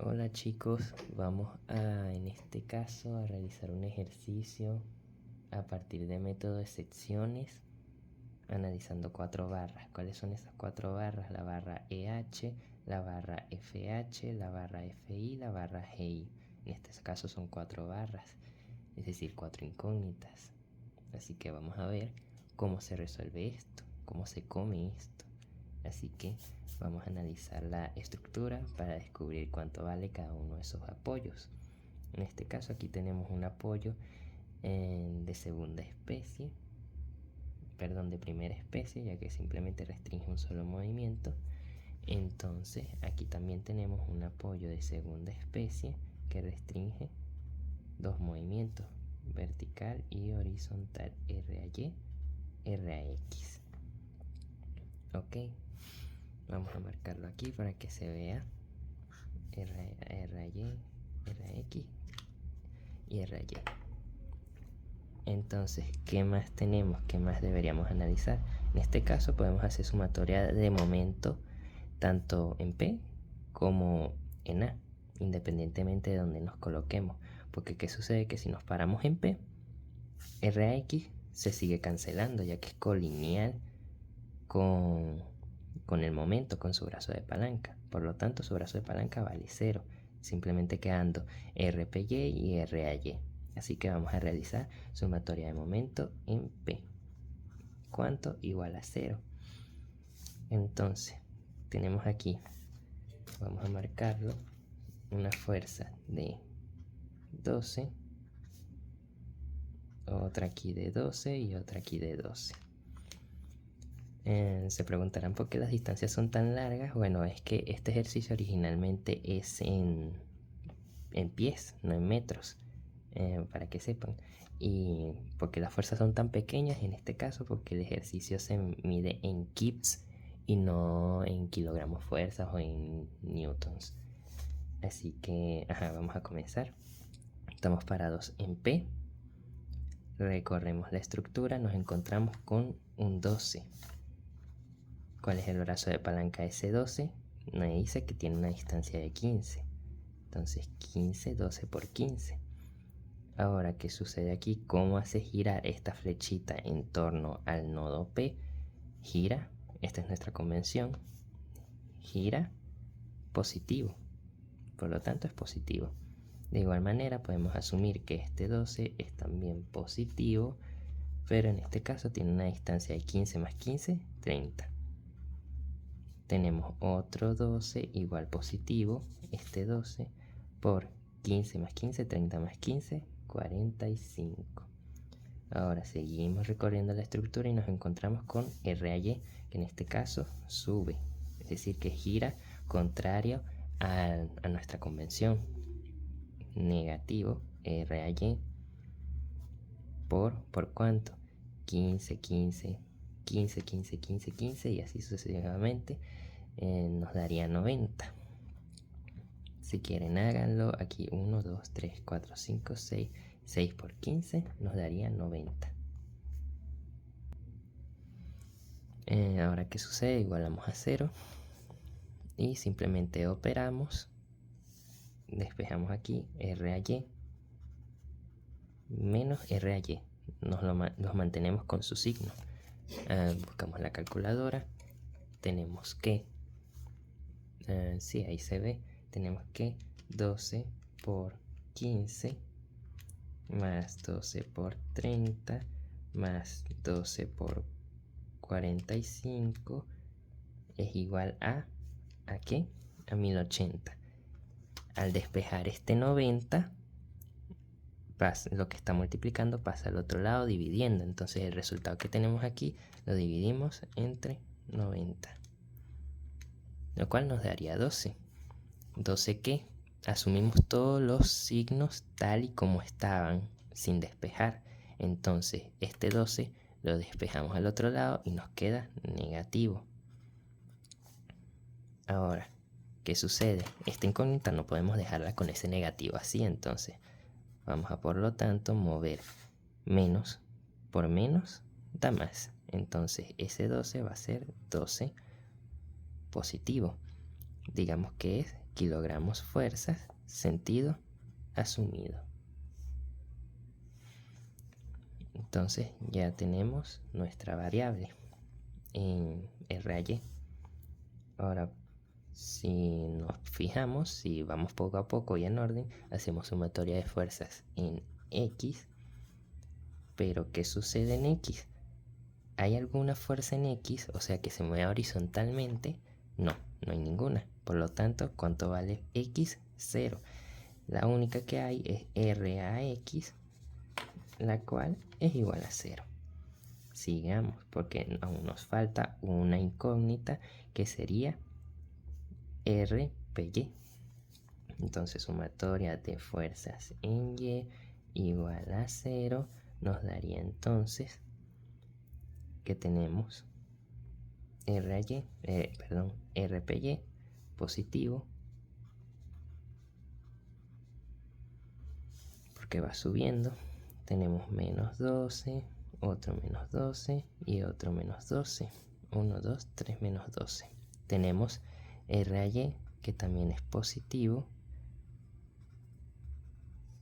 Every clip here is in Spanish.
Hola chicos, vamos en este caso a realizar un ejercicio a partir de método de secciones analizando 4 barras. ¿Cuáles son esas 4 barras? La barra EH, la barra FH, la barra FI, la barra GI. En este caso son 4 barras, es decir, 4 incógnitas. Así que vamos a ver cómo se resuelve esto, cómo se come esto. Así que vamos a analizar la estructura para descubrir cuánto vale cada uno de esos apoyos. En este caso aquí tenemos un apoyo de segunda especie, perdón, de primera especie, ya que simplemente restringe un solo movimiento. Entonces aquí también tenemos un apoyo de segunda especie que restringe 2 movimientos, vertical y horizontal, R a Y, R a X. Ok, vamos a marcarlo aquí para que se vea. R a Y, R a X y R a Y. Entonces, ¿qué más tenemos? ¿Qué más deberíamos analizar? En este caso podemos hacer sumatoria de momento tanto en P como en A, independientemente de donde nos coloquemos. Porque ¿qué sucede? Que si nos paramos en P, RX se sigue cancelando, ya que es colineal con el momento, con su brazo de palanca. Por lo tanto, su brazo de palanca vale 0, simplemente quedando RPY y RAY. Así que vamos a realizar sumatoria de momento en P. ¿Cuánto? Igual a 0. Entonces, tenemos aquí, vamos a marcarlo, una fuerza de 12, otra aquí de 12 y otra aquí de 12. Se preguntarán por qué las distancias son tan largas. Bueno, es que este ejercicio originalmente es en pies, no en metros, para que sepan. Y porque las fuerzas son tan pequeñas, en este caso porque el ejercicio se mide en kips y no en kilogramos fuerzas o en newtons. Así que vamos a comenzar. Estamos parados en P, recorremos la estructura, nos encontramos con un 12. ¿Cuál es el brazo de palanca S12? Nos dice que tiene una distancia de 15. Entonces 15, 12 por 15. Ahora, ¿qué sucede aquí? ¿Cómo hace girar esta flechita en torno al nodo P? Gira, esta es nuestra convención, gira positivo, por lo tanto es positivo. De igual manera podemos asumir que este 12 es también positivo, pero en este caso tiene una distancia de 15 más 15, 30. Tenemos otro 12 igual positivo, este 12 por 15 más 15, 30 más 15, 45. Ahora seguimos recorriendo la estructura y nos encontramos con RY, que en este caso sube, es decir, que gira contrario a nuestra convención. Negativo RY por ¿cuánto? 15, 15, 15, 15, 15, 15 y así sucesivamente. Nos daría 90. Si quieren háganlo. Aquí 1, 2, 3, 4, 5, 6. 6 por 15 nos daría 90. Ahora, ¿qué sucede? Igualamos a 0 y simplemente operamos. Despejamos aquí RAY menos RAY. Los mantenemos con su signo. Buscamos la calculadora. Tenemos que, sí, ahí se ve, tenemos que 12 por 15 más 12 por 30 más 12 por 45 es igual ¿a qué? A 1080. Al despejar este 90, lo que está multiplicando pasa al otro lado dividiendo. Entonces el resultado que tenemos aquí lo dividimos entre 90, lo cual nos daría 12. 12 que asumimos todos los signos tal y como estaban sin despejar. Entonces este 12 lo despejamos al otro lado y nos queda negativo. Ahora, ¿qué sucede? Esta incógnita no podemos dejarla con ese negativo así, entonces vamos a por lo tanto mover menos por menos da más. Entonces ese 12 va a ser 12 positivo. digamos que es kilogramos fuerzas, sentido asumido. Entonces ya tenemos nuestra variable en RAY. Ahora, si nos fijamos, si vamos poco a poco y en orden, hacemos sumatoria de fuerzas en X. Pero ¿qué sucede en X? ¿Hay alguna fuerza en X? O sea, que se mueva horizontalmente. No, no hay ninguna. Por lo tanto, ¿cuánto vale X? 0. La única que hay es RAX, la cual es igual a 0. Sigamos, porque aún nos falta una incógnita que sería RPY. Entonces, sumatoria de fuerzas en Y igual a 0 nos daría entonces que tenemos RPY positivo, porque va subiendo. Tenemos menos 12, otro menos 12 y otro menos 12. 1, 2, 3, menos 12. Tenemos RY que también es positivo.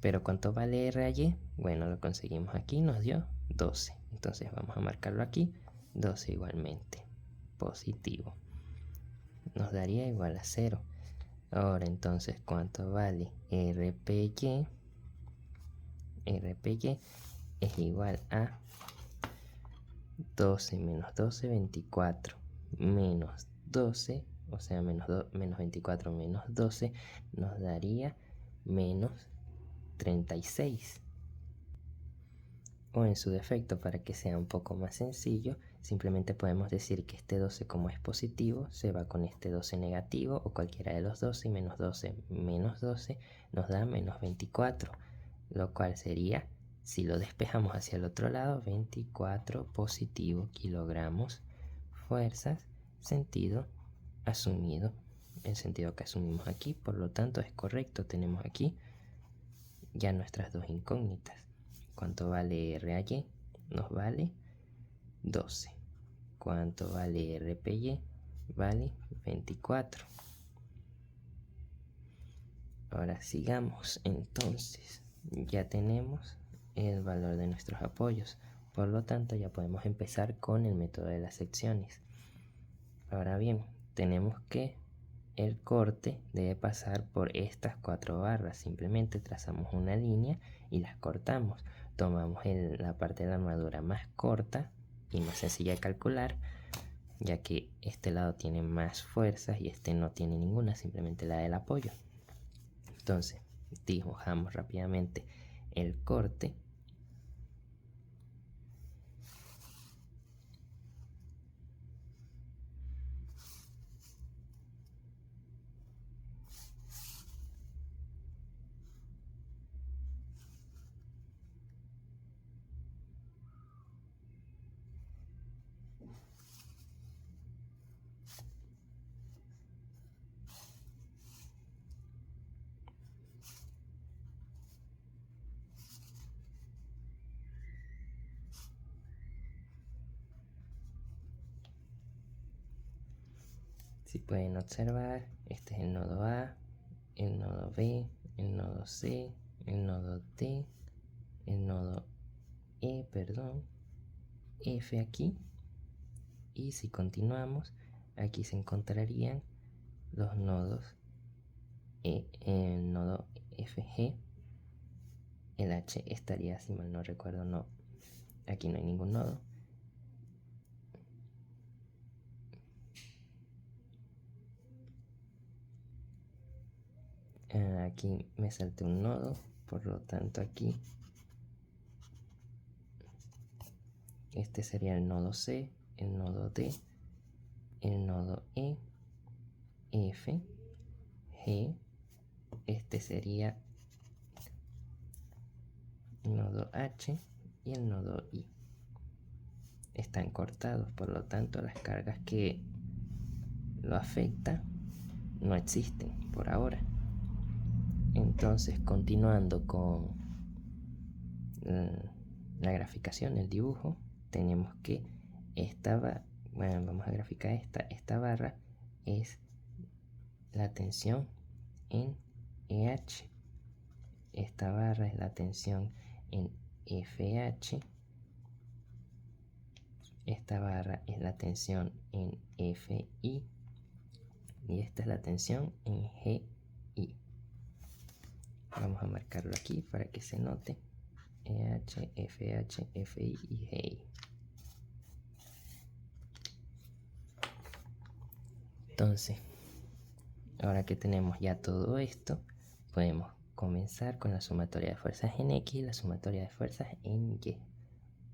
Pero ¿cuánto vale RY? Bueno, lo conseguimos aquí, nos dio 12. Entonces vamos a marcarlo aquí, 12 igualmente, positivo. Nos daría igual a 0. Ahora entonces, ¿cuánto vale RPY? RPY es igual a 12 menos 12, 24, menos 12, o sea, menos 24 menos 12, nos daría menos 36. O en su defecto, para que sea un poco más sencillo, simplemente podemos decir que este 12, como es positivo, se va con este 12 negativo o cualquiera de los 12, y menos 12 menos 12 nos da menos 24, lo cual sería, si lo despejamos hacia el otro lado, 24 positivo kilogramos fuerzas, sentido asumido, el sentido que asumimos aquí. Por lo tanto, es correcto. Tenemos aquí ya nuestras dos incógnitas. ¿Cuánto vale RAY? Nos vale 12. ¿Cuánto vale RPY? Vale 24. Ahora sigamos. Entonces, ya tenemos el valor de nuestros apoyos. Por lo tanto, ya podemos empezar con el método de las secciones. Ahora bien, tenemos que el corte debe pasar por estas 4 barras. Simplemente trazamos una línea y las cortamos. Tomamos la parte de la armadura más corta y más sencilla de calcular, ya que este lado tiene más fuerzas y este no tiene ninguna, simplemente la del apoyo. Entonces, dibujamos rápidamente el corte. Si pueden observar, este es el nodo A, el nodo B, el nodo C, el nodo D, el nodo F aquí. Y si continuamos, aquí se encontrarían los nodos, el nodo FG, el H estaría, si mal no recuerdo, no, aquí no hay ningún nodo. Aquí me salté un nodo, por lo tanto aquí este sería el nodo C, el nodo D, el nodo E, F, G, este sería el nodo H y el nodo I. Están cortados, por lo tanto las cargas que lo afectan no existen por ahora. Entonces, continuando con la graficación, el dibujo, tenemos que vamos a graficar esta barra es la tensión en EH. Esta barra es la tensión en FH. Esta barra es la tensión en FI. Y esta es la tensión en GI. Vamos a marcarlo aquí para que se note. EH, FH, FI y GI. Entonces, ahora que tenemos ya todo esto, podemos comenzar con la sumatoria de fuerzas en X y la sumatoria de fuerzas en Y.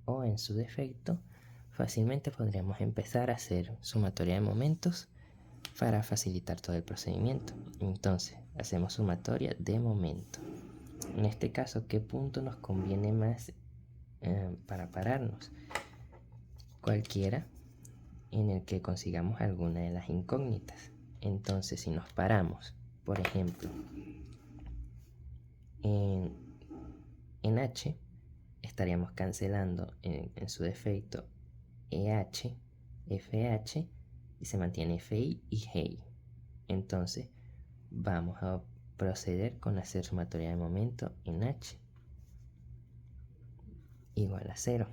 O en su defecto, fácilmente podríamos empezar a hacer sumatoria de momentos para facilitar todo el procedimiento. Entonces, hacemos sumatoria de momento. En este caso, ¿qué punto nos conviene más para pararnos? Cualquiera en el que consigamos alguna de las incógnitas. Entonces, si nos paramos, por ejemplo, en H, estaríamos cancelando en su defecto EH, FH, y se mantiene FI y GI. Entonces, vamos a proceder con hacer sumatoria de momento en H igual a 0.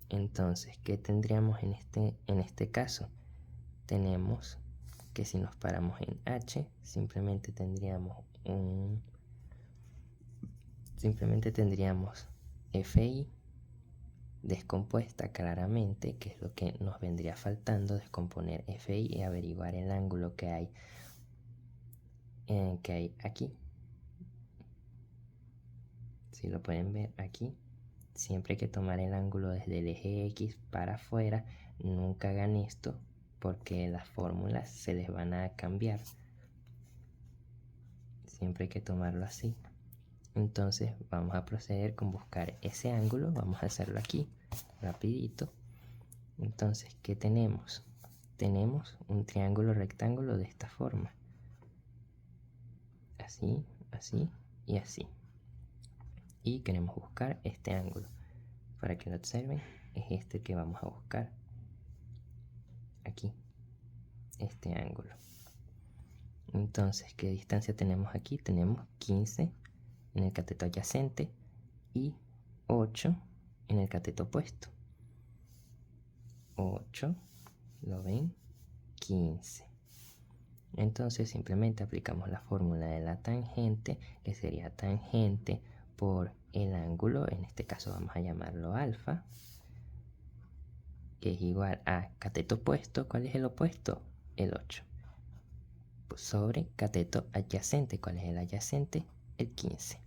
Entonces, ¿qué tendríamos en este caso? Tenemos que si nos paramos en H, simplemente tendríamos FI descompuesta claramente, que es lo que nos vendría faltando, descomponer FI y averiguar el ángulo que hay aquí. Si lo pueden ver aquí, siempre hay que tomar el ángulo desde el eje X para afuera. Nunca hagan esto porque las fórmulas se les van a cambiar. Siempre hay que tomarlo así. Entonces vamos a proceder con buscar ese ángulo. Vamos a hacerlo aquí rapidito. Entonces, ¿qué tenemos? Tenemos un triángulo rectángulo de esta forma. Así, así y así. Y queremos buscar este ángulo. Para que lo observen, es este que vamos a buscar. Aquí. Este ángulo. Entonces, ¿qué distancia tenemos aquí? Tenemos 15 en el cateto adyacente y 8 en el cateto opuesto. 8, ¿lo ven? 15. Entonces simplemente aplicamos la fórmula de la tangente, que sería tangente por el ángulo, en este caso vamos a llamarlo alfa, que es igual a cateto opuesto. ¿Cuál es el opuesto? El 8. Sobre cateto adyacente. ¿Cuál es el adyacente? El 15.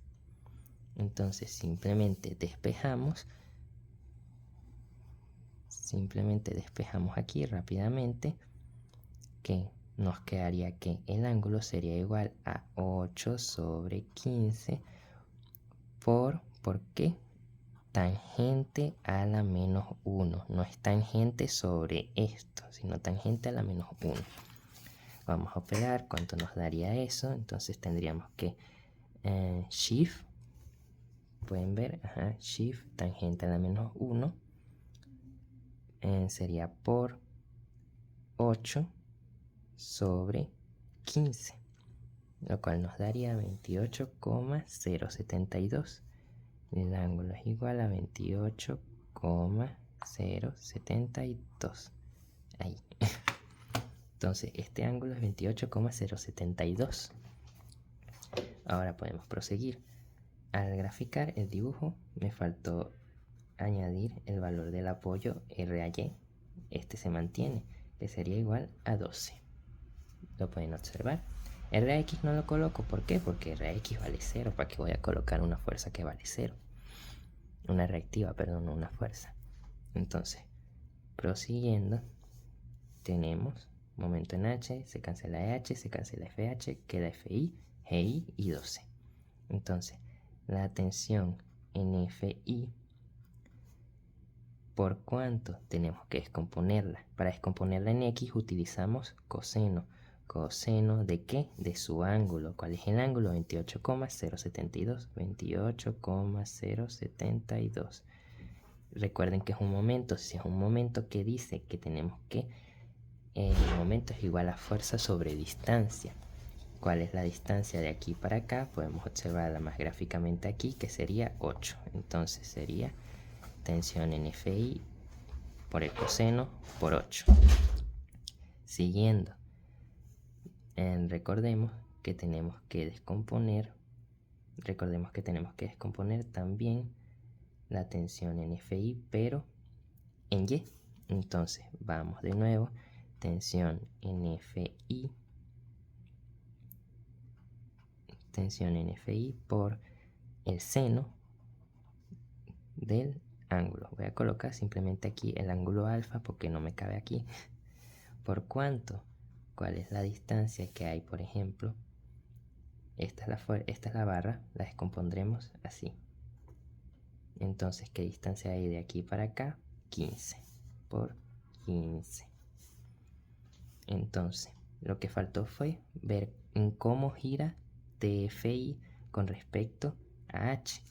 Entonces simplemente despejamos aquí rápidamente, que nos quedaría que el ángulo sería igual a 8 sobre 15 ¿por qué? Tangente a la menos 1. No es tangente sobre esto, sino tangente a la menos 1. Vamos a operar cuánto nos daría eso. Entonces tendríamos que shift, pueden ver, shift tangente a la menos 1 sería por 8 sobre 15, lo cual nos daría 28,072. El ángulo es igual a 28,072. Ahí. Entonces este ángulo es 28,072. Ahora podemos proseguir. Al graficar el dibujo me faltó añadir el valor del apoyo RAY. Este se mantiene, que sería igual a 12. Lo pueden observar. RX no lo coloco, ¿por qué? Porque RX vale 0. ¿Para qué voy a colocar una fuerza que vale 0? Una reactiva, perdón, no una fuerza. Entonces, prosiguiendo, tenemos momento en H, se cancela EH, se cancela FH, queda FI, GI y 12. Entonces, la tensión en FI, ¿por cuánto tenemos que descomponerla? Para descomponerla en X utilizamos coseno. ¿Coseno de qué? De su ángulo. ¿Cuál es el ángulo? 28,072. 28,072. Recuerden que es un momento. Si es un momento que dice que tenemos que el momento es igual a fuerza sobre distancia. ¿Cuál es la distancia de aquí para acá? Podemos observarla más gráficamente aquí, que sería 8. Entonces sería tensión en Fi por el coseno por 8. Siguiendo, recordemos que tenemos que descomponer también la tensión en Fi, pero en Y. Entonces vamos de nuevo, tensión en Fi por el seno del ángulo. Voy a colocar simplemente aquí el ángulo alfa porque no me cabe aquí. ¿Por cuánto? ¿Cuál es la distancia que hay? Por ejemplo, esta es la barra, la descompondremos así. Entonces, ¿qué distancia hay de aquí para acá? 15 por 15. Entonces, lo que faltó fue ver en cómo gira TFI con respecto a H.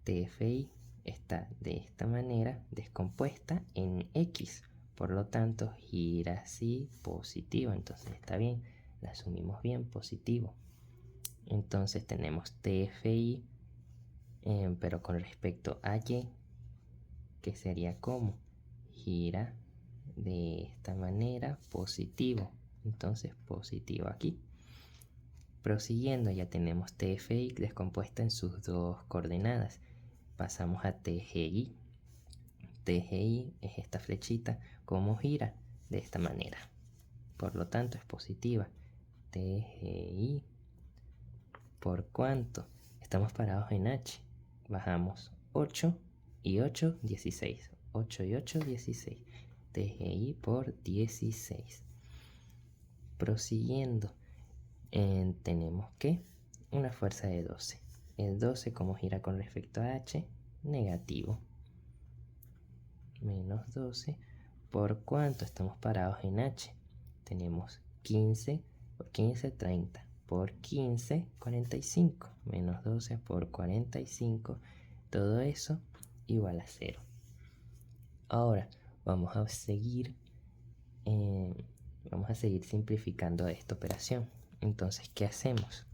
TFI está de esta manera descompuesta en X. Por lo tanto, gira así positivo. Entonces está bien, la asumimos bien, positivo. Entonces tenemos TFI, pero con respecto a Y, que sería como gira de esta manera, positivo. Entonces positivo aquí. Prosiguiendo, ya tenemos TFI descompuesta en sus dos coordenadas. Pasamos a TGI. TGI es esta flechita, como gira de esta manera. Por lo tanto es positiva. TGI. ¿Por cuánto? Estamos parados en H. Bajamos 8 y 8, 16. 8 y 8, 16. TGI por 16. Prosiguiendo, tenemos que una fuerza de 12. El 12, como gira con respecto a H, negativo. Menos 12. ¿Por cuánto? Estamos parados en H. Tenemos 15 por 15, 30. Por 15, 45. Menos 12 por 45. Todo eso igual a 0. Ahora vamos a seguir simplificando esta operación. Entonces, ¿qué hacemos?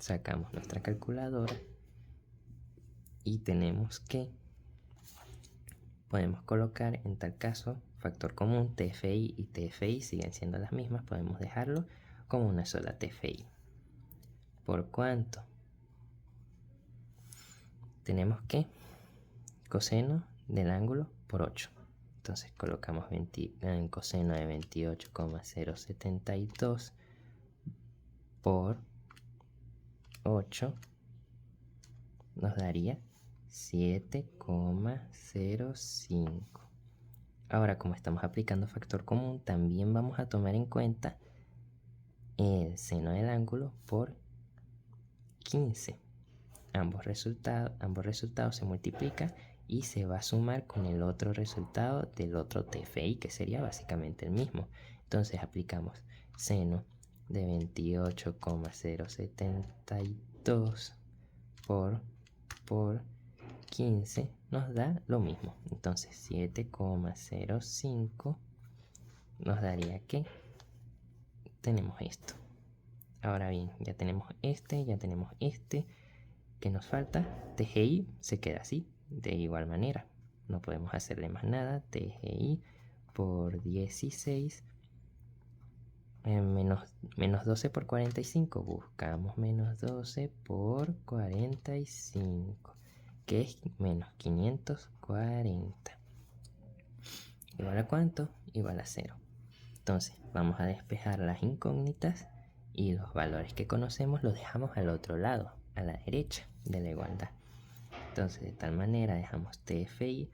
Sacamos nuestra calculadora y tenemos que podemos colocar en tal caso factor común. TFI y TFI siguen siendo las mismas, podemos dejarlo como una sola TFI. ¿Por cuánto? Tenemos que coseno del ángulo por 8. Entonces colocamos en coseno de 28,072 por 8 nos daría 7,05. Ahora, como estamos aplicando factor común, también vamos a tomar en cuenta el seno del ángulo por 15. Ambos resultados se multiplican y se va a sumar con el otro resultado del otro TFI, que sería básicamente el mismo. Entonces aplicamos seno de 28,072 por 15 nos da lo mismo. Entonces 7,05 nos daría que tenemos esto. Ahora bien, ya tenemos este. ¿Qué nos falta? TGI se queda así, de igual manera. No podemos hacerle más nada. TGI por 16 menos 12 por 45. Buscamos menos 12 por 45, que es menos 540. ¿Igual a cuánto? Igual a 0. Entonces vamos a despejar las incógnitas y los valores que conocemos los dejamos al otro lado, a la derecha de la igualdad. Entonces de tal manera dejamos TFI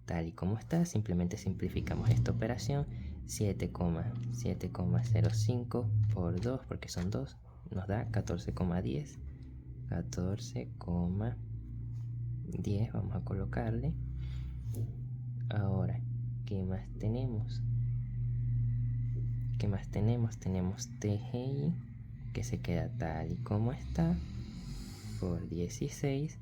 tal y como está. Simplemente simplificamos esta operación. 7,05 por 2, porque son 2, nos da 14,10. 14,10 vamos a colocarle. Ahora, ¿qué más tenemos? Tenemos TGI, que se queda tal y como está, por 16,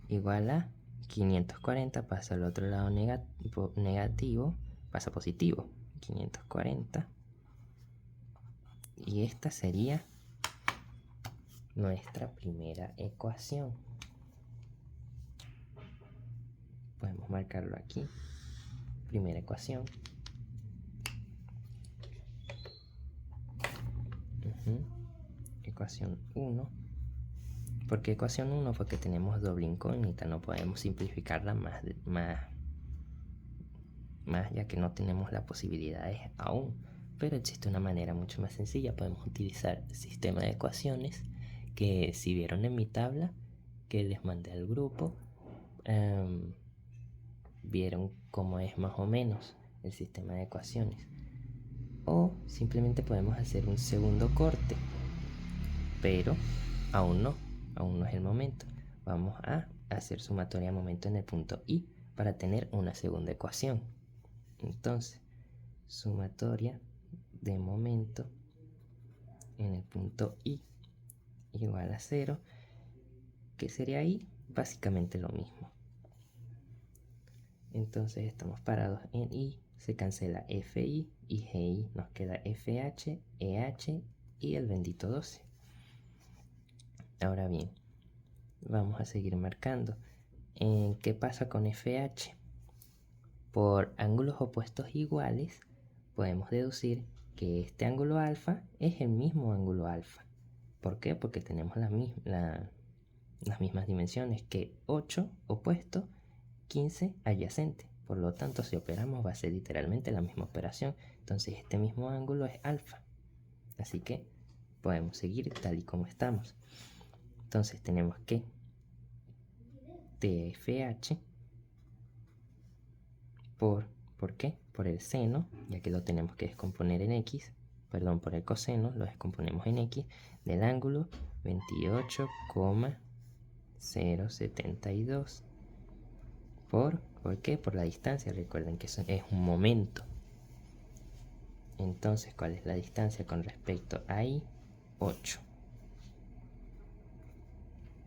igual a 540, pasa al otro lado negativo, pasa positivo. 540. Y esta sería nuestra primera ecuación. Podemos marcarlo aquí. Primera ecuación. Ecuación 1. ¿Por qué ecuación 1? Porque tenemos doble incógnita. No podemos simplificarla más ya que no tenemos las posibilidades aún. Pero existe una manera mucho más sencilla. Podemos utilizar el sistema de ecuaciones que, si vieron en mi tabla que les mandé al grupo, vieron cómo es más o menos el sistema de ecuaciones. O simplemente podemos hacer un segundo corte, pero aún no es el momento. Vamos a hacer sumatoria de momento en el punto I para tener una segunda ecuación. Entonces, sumatoria de momento en el punto I igual a 0. ¿Qué sería I? Básicamente lo mismo. Entonces estamos parados en I, se cancela FI y GI, nos queda FH, EH y el bendito 12. Ahora bien, vamos a seguir marcando. ¿Qué pasa con FH? Por ángulos opuestos iguales, podemos deducir que este ángulo alfa es el mismo ángulo alfa. ¿Por qué? Porque tenemos las mismas dimensiones, que 8 opuesto, 15 adyacente. Por lo tanto, si operamos va a ser literalmente la misma operación. Entonces este mismo ángulo es alfa. Así que podemos seguir tal y como estamos. Entonces tenemos que TFH ¿por qué? Por el seno, ya que lo tenemos que descomponer en X, perdón, por el coseno, lo descomponemos en X, del ángulo 28,072. ¿Por qué? Por la distancia. Recuerden que eso es un momento. Entonces, ¿cuál es la distancia con respecto a I? 8.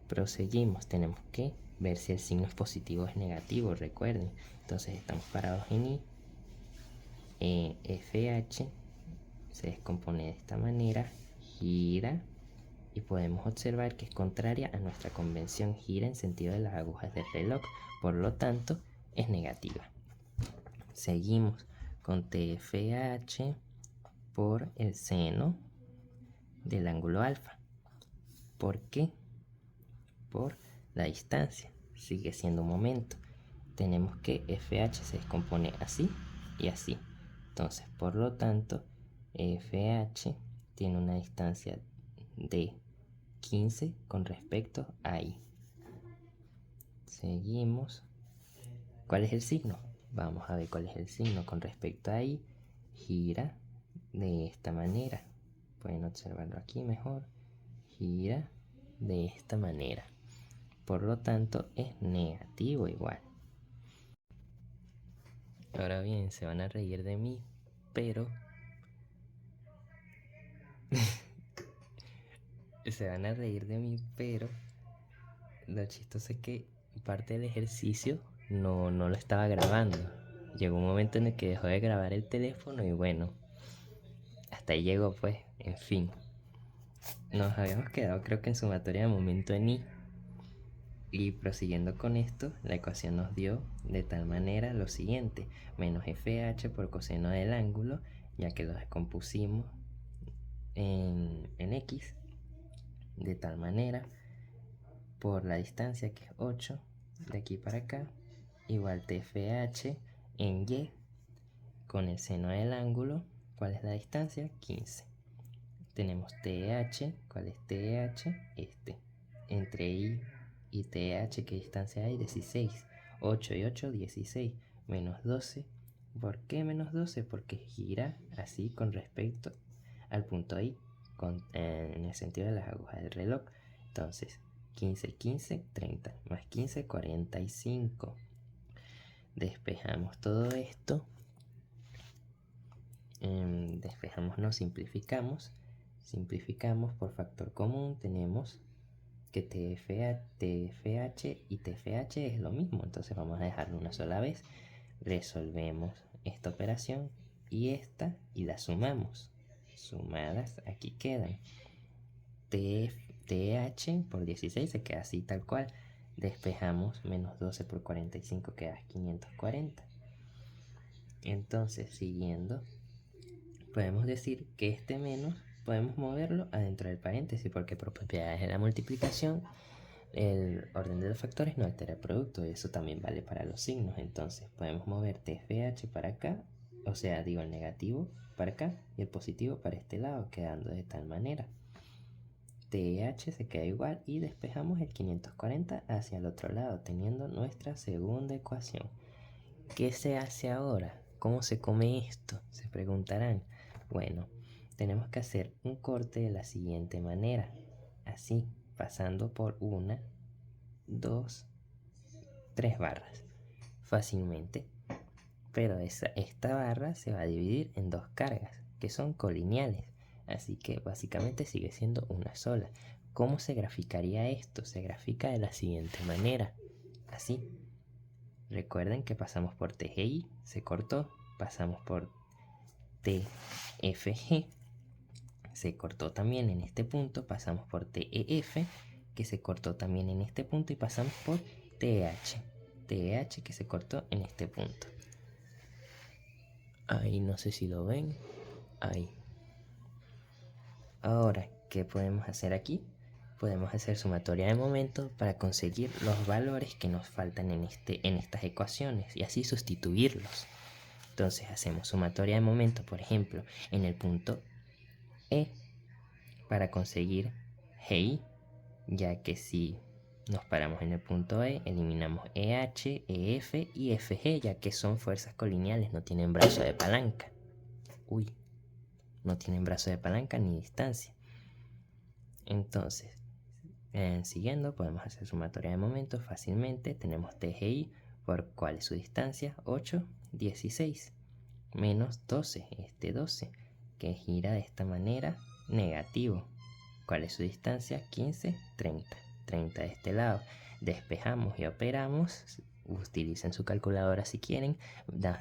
Proseguimos. Tenemos que ver si el signo es positivo o es negativo. Recuerden. Entonces, estamos parados en I. FH se descompone de esta manera. Gira. Y podemos observar que es contraria a nuestra convención. Gira en sentido de las agujas del reloj. Por lo tanto, es negativa. Seguimos con TFH por el seno del ángulo alfa. ¿Por qué? Por la distancia. Sigue siendo un momento. Tenemos que FH se descompone así y así. Entonces, por lo tanto, FH tiene una distancia de 15 con respecto a I. Seguimos. ¿Cuál es el signo? Vamos a ver cuál es el signo con respecto a I. Gira de esta manera. Pueden observarlo aquí mejor. Gira de esta manera. Por lo tanto, es negativo igual. Ahora bien, se van a reír de mí, pero lo chistoso es que parte del ejercicio no lo estaba grabando. Llegó un momento en el que dejó de grabar el teléfono y bueno, hasta ahí llegó pues, en fin. Nos habíamos quedado creo que en sumatoria de momento en I. Y prosiguiendo con esto, la ecuación nos dio de tal manera lo siguiente: menos FH por coseno del ángulo, ya que lo descompusimos en X, de tal manera, por la distancia que es 8, de aquí para acá, igual TFH en Y, con el seno del ángulo. ¿Cuál es la distancia? 15. Tenemos TH. ¿Cuál es TH? Entre I y TH, ¿qué distancia hay? 16. 8 y 8, 16. Menos 12. ¿Por qué menos 12? Porque gira así con respecto al punto I, en el sentido de las agujas del reloj. Entonces, 15, 15, 30. Más 15, 45. Despejamos todo esto. Simplificamos. Simplificamos por factor común. Tenemos que TFH y TFH es lo mismo, entonces vamos a dejarlo una sola vez. Resolvemos esta operación. y esta y las sumamos. Sumadas aquí quedan. TH por 16 se queda así tal cual. Despejamos menos 12 por 45 queda 540. Entonces, siguiendo, podemos decir que este menos podemos moverlo adentro del paréntesis porque por propiedades de la multiplicación el orden de los factores no altera el producto, y eso también vale para los signos. Entonces podemos mover TFH para acá, o sea, digo el negativo para acá y el positivo para este lado, quedando de tal manera. TH se queda igual y despejamos el 540 hacia el otro lado, teniendo nuestra segunda ecuación. ¿Qué se hace ahora? ¿Cómo se come esto? Se preguntarán. Bueno, tenemos que hacer un corte de la siguiente manera. Así, pasando por 1, 2, 3 barras. Fácilmente. Pero esta barra se va a dividir en dos cargas, que son colineales. Así que básicamente sigue siendo una sola. ¿Cómo se graficaría esto? Se grafica de la siguiente manera. Así. Recuerden que pasamos por TGI, se cortó. Pasamos por TFG, se cortó también en este punto. Pasamos por TEF, que se cortó también en este punto. Y pasamos por TH. TH que se cortó en este punto. Ahí no sé si lo ven. Ahí. Ahora, ¿qué podemos hacer aquí? Podemos hacer sumatoria de momentos para conseguir los valores que nos faltan en estas ecuaciones y así sustituirlos. Entonces hacemos sumatoria de momentos, por ejemplo, en el punto E para conseguir GI, ya que si nos paramos en el punto E, eliminamos EH, EF y FG, ya que son fuerzas colineales, no tienen brazo de palanca. No tienen brazo de palanca ni distancia. Entonces, siguiendo, podemos hacer sumatoria de momentos fácilmente. Tenemos TGI, por cuál es su distancia, 8, 16, menos 12, este 12, que gira de esta manera, negativo. ¿Cuál es su distancia? 15, 30. 30 de este lado. Despejamos y operamos. Utilicen su calculadora si quieren.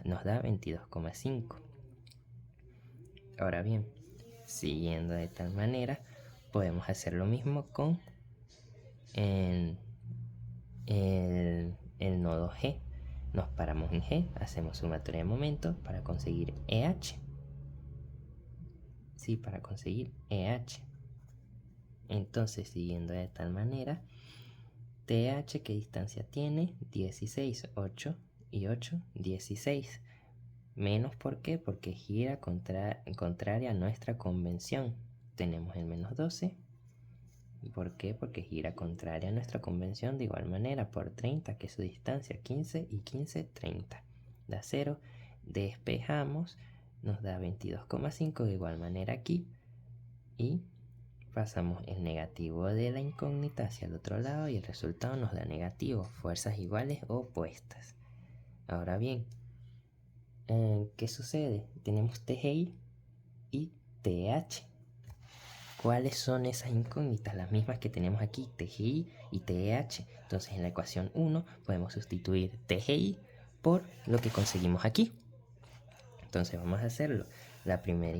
Nos da 22,5. Ahora bien, siguiendo de tal manera, podemos hacer lo mismo con el nodo G. Nos paramos en G, hacemos sumatoria de momentos para conseguir EH. Sí, para conseguir EH. Entonces, siguiendo de tal manera, TH, ¿qué distancia tiene? 16, 8 y 8, 16. Menos, ¿por qué? Porque gira contraria a nuestra convención. Tenemos el menos 12. ¿Por qué? Porque gira contraria a nuestra convención de igual manera por 30, que es su distancia, 15 y 15, 30. Da 0. Despejamos, nos da 22,5 de igual manera aquí. Y pasamos el negativo de la incógnita hacia el otro lado y el resultado nos da negativo, fuerzas iguales o opuestas. Ahora bien, ¿qué sucede? Tenemos TGI y TH. ¿Cuáles son esas incógnitas? Las mismas que tenemos aquí, TGI y TH. Entonces en la ecuación 1 podemos sustituir TGI por lo que conseguimos aquí. Entonces vamos a hacerlo. La primera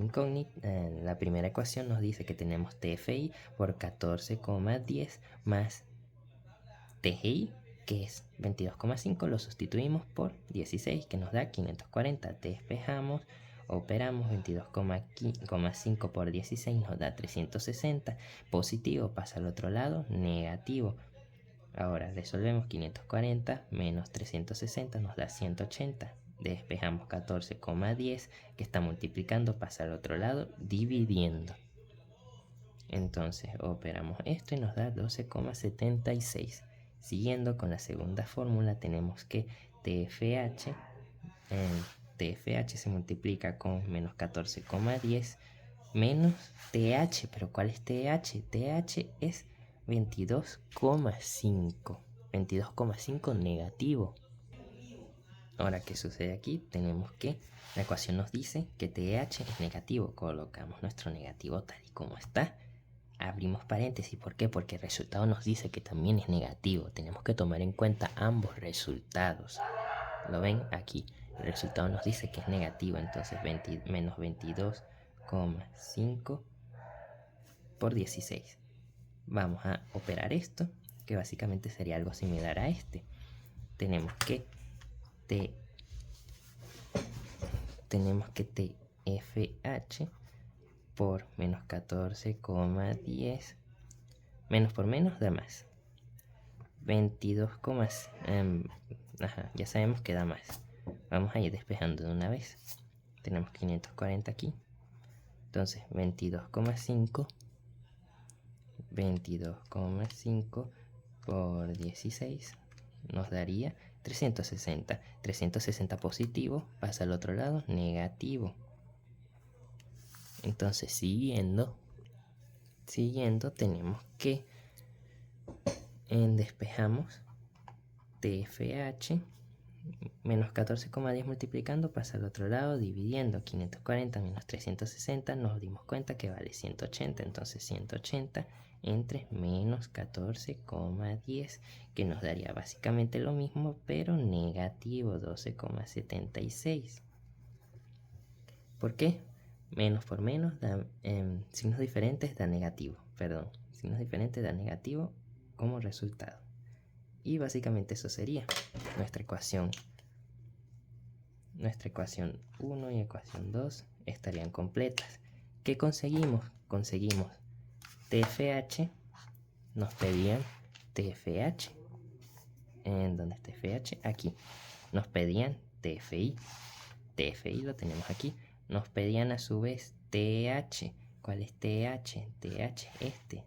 ecuación nos dice que tenemos TFI por 14,10 más TGI, que es 22,5, lo sustituimos por 16, que nos da 540. Despejamos, operamos, 22,5 por 16 nos da 360. Positivo pasa al otro lado, negativo. Ahora resolvemos 540 menos 360 nos da 180. Despejamos 14,10 que está multiplicando, pasa al otro lado, dividiendo. Entonces operamos esto y nos da 12,76. Siguiendo con la segunda fórmula tenemos que TFH se multiplica con menos 14,10 menos TH. ¿Pero cuál es TH? TH es 22,5. 22,5 negativo. Ahora, ¿qué sucede aquí? Tenemos que la ecuación nos dice que TH es negativo. Colocamos nuestro negativo tal y como está. Abrimos paréntesis. ¿Por qué? Porque el resultado nos dice que también es negativo. Tenemos que tomar en cuenta ambos resultados. ¿Lo ven? Aquí. el resultado nos dice que es negativo, entonces menos 22,5 por 16. Vamos a operar esto, que básicamente sería algo similar a este. Tenemos que TFH por menos 14,10. Menos por menos da más. 22, ya sabemos que da más. Vamos a ir despejando de una vez. Tenemos 540 aquí. Entonces 22,5 por 16 nos daría 360. 360 positivo pasa al otro lado negativo. Entonces siguiendo tenemos que despejamos TFH menos 14,10 multiplicando pasa al otro lado dividiendo 540 menos 360 nos dimos cuenta que vale 180, entonces 180 entre menos 14,10 que nos daría básicamente lo mismo pero negativo 12,76. ¿Por qué? Menos por menos da, signos diferentes da negativo, signos diferentes da negativo como resultado. Y básicamente eso sería nuestra ecuación. Nuestra ecuación 1 y ecuación 2 estarían completas. ¿Qué conseguimos? Conseguimos TFH, nos pedían TFH. ¿En dónde está TFH? Aquí. Nos pedían TFI. TFI lo tenemos aquí. Nos pedían a su vez TH. ¿Cuál es TH? TH este.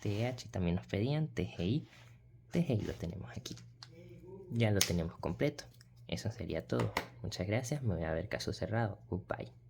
TH también nos pedían TGI. TGI lo tenemos aquí. Ya lo tenemos completo. Eso sería todo. Muchas gracias. Me voy a ver caso cerrado. Goodbye.